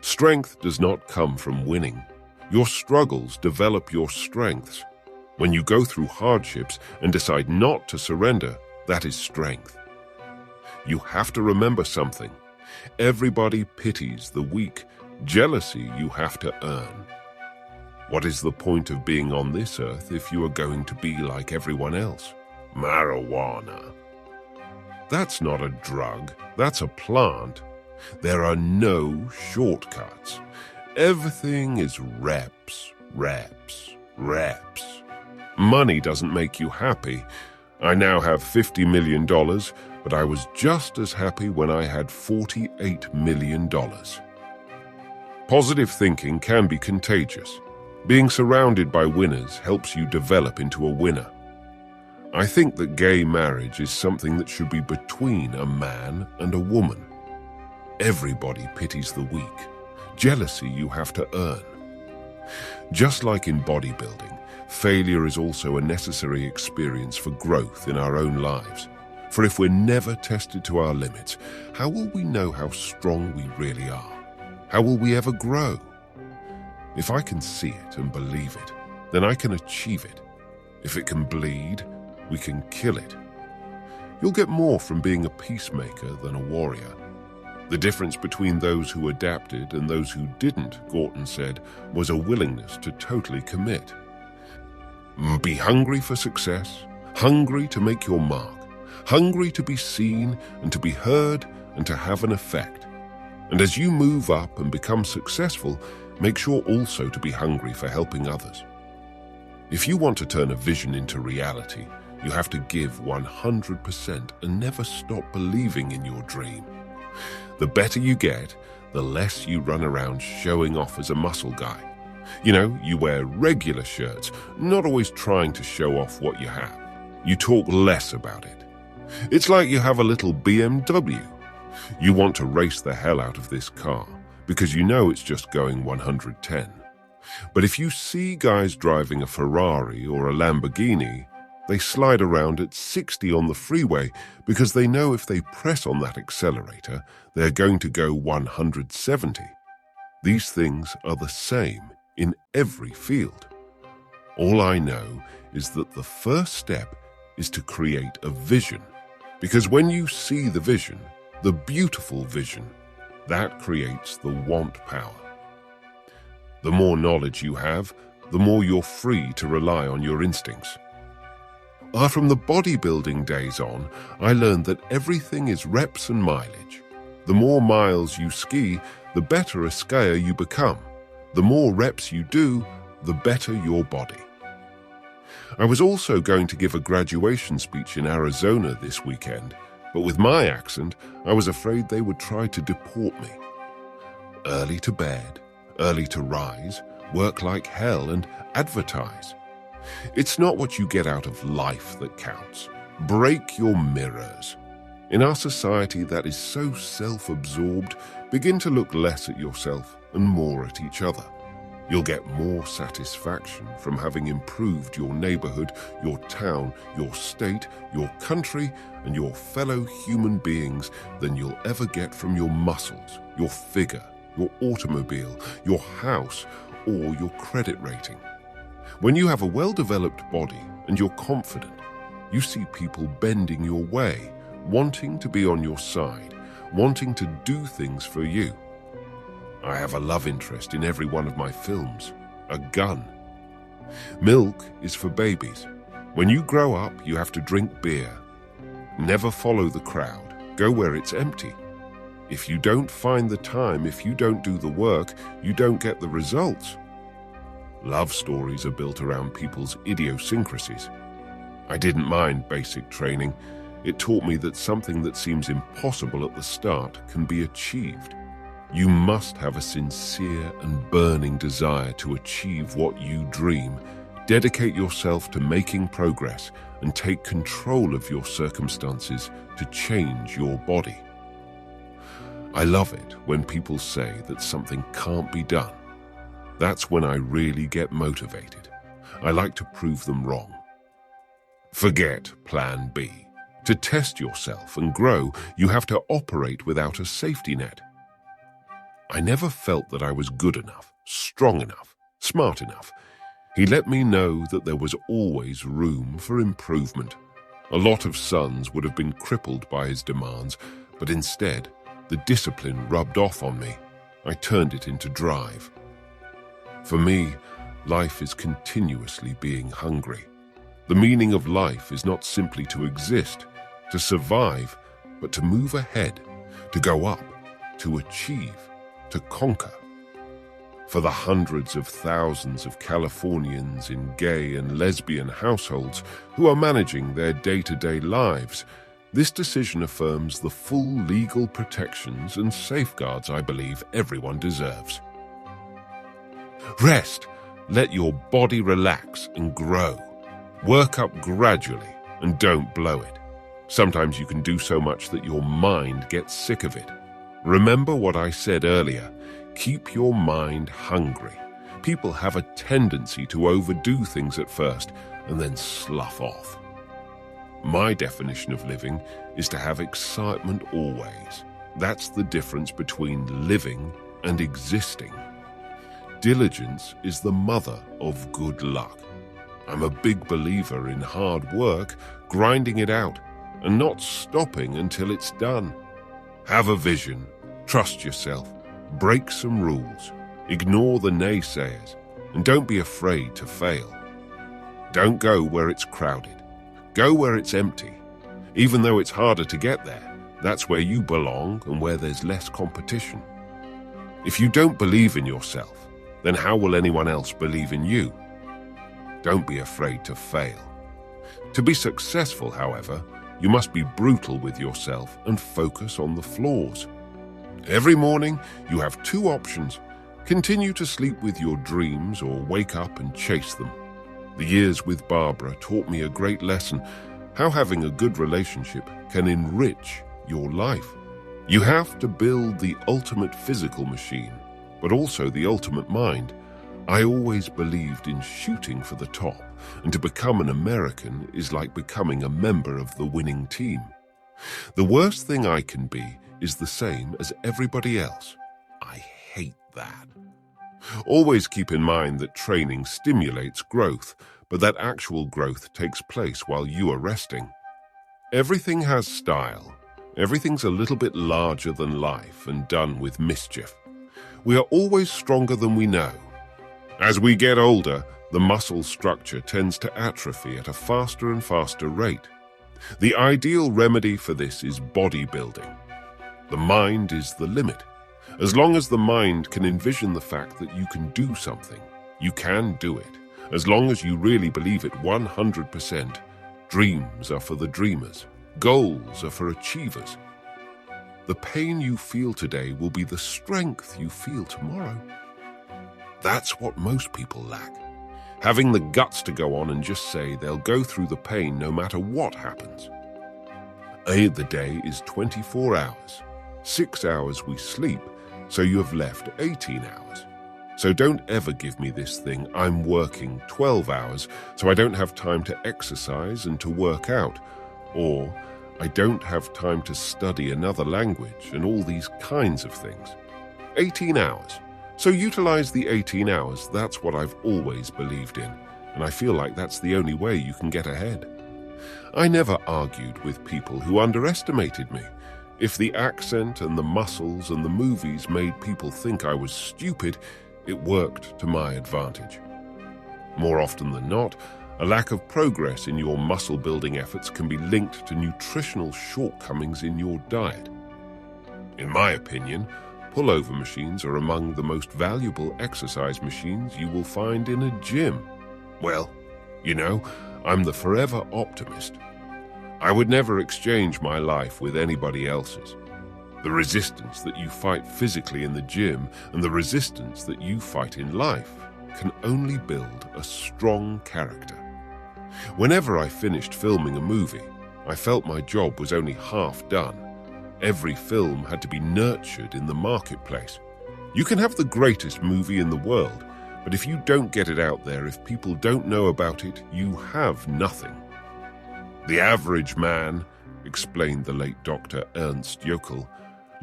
Strength does not come from winning. Your struggles develop your strengths. When you go through hardships and decide not to surrender, that is strength. You have to remember something. Everybody pities the weak. Jealousy you have to earn. What is the point of being on this earth if you are going to be like everyone else? Marijuana. That's not a drug, that's a plant. There are no shortcuts. Everything is reps, reps, reps. Money doesn't make you happy. I now have $50 million, but I was just as happy when I had $48 million. Positive thinking can be contagious. Being surrounded by winners helps you develop into a winner. I think that gay marriage is something that should be between a man and a woman. Everybody pities the weak. Jealousy you have to earn. Just like in bodybuilding, failure is also a necessary experience for growth in our own lives. For if we're never tested to our limits, how will we know how strong we really are? How will we ever grow? If I can see it and believe it, then I can achieve it. If it can bleed, we can kill it. You'll get more from being a peacemaker than a warrior. The difference between those who adapted and those who didn't, Gorton said, was a willingness to totally commit. Be hungry for success, hungry to make your mark, hungry to be seen and to be heard and to have an effect. And as you move up and become successful, make sure also to be hungry for helping others. If you want to turn a vision into reality, you have to give 100% and never stop believing in your dream. The better you get, the less you run around showing off as a muscle guy. You know, you wear regular shirts, not always trying to show off what you have. You talk less about it. It's like you have a little BMW. You want to race the hell out of this car because you know it's just going 110. But if you see guys driving a Ferrari or a Lamborghini, they slide around at 60 on the freeway because they know if they press on that accelerator, they're going to go 170. These things are the same in every field. All I know is that the first step is to create a vision. Because when you see the vision, the beautiful vision, that creates the want power. The more knowledge you have, the more you're free to rely on your instincts. From the bodybuilding days on, I learned that everything is reps and mileage. The more miles you ski, the better a skier you become. The more reps you do, the better your body. I was also going to give a graduation speech in Arizona this weekend, but with my accent, I was afraid they would try to deport me. Early to bed, early to rise, work like hell and advertise. It's not what you get out of life that counts. Break your mirrors. In our society that is so self-absorbed, begin to look less at yourself and more at each other. You'll get more satisfaction from having improved your neighborhood, your town, your state, your country, and your fellow human beings than you'll ever get from your muscles, your figure, your automobile, your house, or your credit rating. When you have a well-developed body and you're confident, you see people bending your way, wanting to be on your side, wanting to do things for you. I have a love interest in every one of my films, a gun. Milk is for babies. When you grow up, you have to drink beer. Never follow the crowd. Go where it's empty. If you don't find the time, if you don't do the work, you don't get the results. Love stories are built around people's idiosyncrasies. I didn't mind basic training. It taught me that something that seems impossible at the start can be achieved. You must have a sincere and burning desire to achieve what you dream. Dedicate yourself to making progress and take control of your circumstances to change your body. I love it when people say that something can't be done. That's when I really get motivated. I like to prove them wrong. Forget plan B. To test yourself and grow, you have to operate without a safety net. I never felt that I was good enough, strong enough, smart enough. He let me know that there was always room for improvement. A lot of sons would have been crippled by his demands, but instead, the discipline rubbed off on me. I turned it into drive. For me, life is continuously being hungry. The meaning of life is not simply to exist, to survive, but to move ahead, to go up, to achieve, to conquer. For the hundreds of thousands of Californians in gay and lesbian households who are managing their day-to-day lives, this decision affirms the full legal protections and safeguards I believe everyone deserves. Rest. Let your body relax and grow. Work up gradually and don't blow it. Sometimes you can do so much that your mind gets sick of it. Remember what I said earlier. Keep your mind hungry. People have a tendency to overdo things at first and then slough off. My definition of living is to have excitement always. That's the difference between living and existing. Diligence is the mother of good luck. I'm a big believer in hard work, grinding it out, and not stopping until it's done. Have a vision, trust yourself, break some rules, ignore the naysayers, and don't be afraid to fail. Don't go where it's crowded. Go where it's empty. Even though it's harder to get there, that's where you belong and where there's less competition. If you don't believe in yourself, then how will anyone else believe in you? Don't be afraid to fail. To be successful, however, you must be brutal with yourself and focus on the flaws. Every morning, you have two options. Continue to sleep with your dreams or wake up and chase them. The years with Barbara taught me a great lesson, how having a good relationship can enrich your life. You have to build the ultimate physical machine, but also the ultimate mind. I always believed in shooting for the top, and to become an American is like becoming a member of the winning team. The worst thing I can be is the same as everybody else. I hate that. Always keep in mind that training stimulates growth, but that actual growth takes place while you are resting. Everything has style. Everything's a little bit larger than life and done with mischief. We are always stronger than we know. As we get older, the muscle structure tends to atrophy at a faster and faster rate. The ideal remedy for this is bodybuilding. The mind is the limit. As long as the mind can envision the fact that you can do something, you can do it. As long as you really believe it 100%, dreams are for the dreamers. Goals are for achievers. The pain you feel today will be the strength you feel tomorrow. That's what most people lack. Having the guts to go on and just say they'll go through the pain no matter what happens. The day is 24 hours. 6 hours we sleep, so you have left 18 hours. So don't ever give me this thing, I'm working 12 hours, so I don't have time to exercise and to work out. Or, I don't have time to study another language and all these kinds of things. 18 hours. So utilize the 18 hours, that's what I've always believed in, and I feel like that's the only way you can get ahead. I never argued with people who underestimated me. If the accent and the muscles and the movies made people think I was stupid, it worked to my advantage. More often than not, a lack of progress in your muscle-building efforts can be linked to nutritional shortcomings in your diet. In my opinion, pullover machines are among the most valuable exercise machines you will find in a gym. Well, you know, I'm the forever optimist. I would never exchange my life with anybody else's. The resistance that you fight physically in the gym and the resistance that you fight in life can only build a strong character. Whenever I finished filming a movie, I felt my job was only half done. Every film had to be nurtured in the marketplace. You can have the greatest movie in the world, but if you don't get it out there, if people don't know about it, you have nothing. The average man, explained the late Dr. Ernst Joeckel,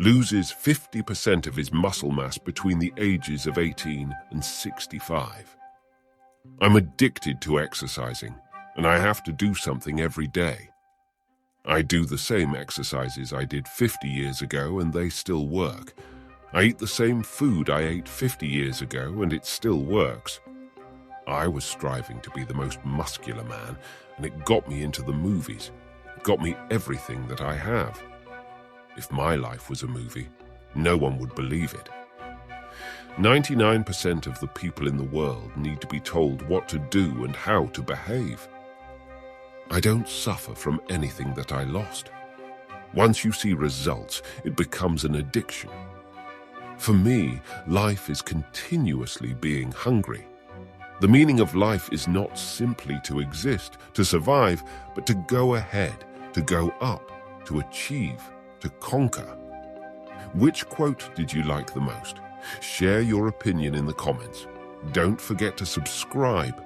loses 50% of his muscle mass between the ages of 18 and 65. I'm addicted to exercising, and I have to do something every day. I do the same exercises I did 50 years ago, and they still work. I eat the same food I ate 50 years ago, and it still works. I was striving to be the most muscular man, and it got me into the movies. It got me everything that I have. If my life was a movie, no one would believe it. 99% of the people in the world need to be told what to do and how to behave. I don't suffer from anything that I lost. Once you see results, it becomes an addiction. For me, life is continuously being hungry. The meaning of life is not simply to exist, to survive, but to go ahead, to go up, to achieve, to conquer. Which quote did you like the most? Share your opinion in the comments. Don't forget to subscribe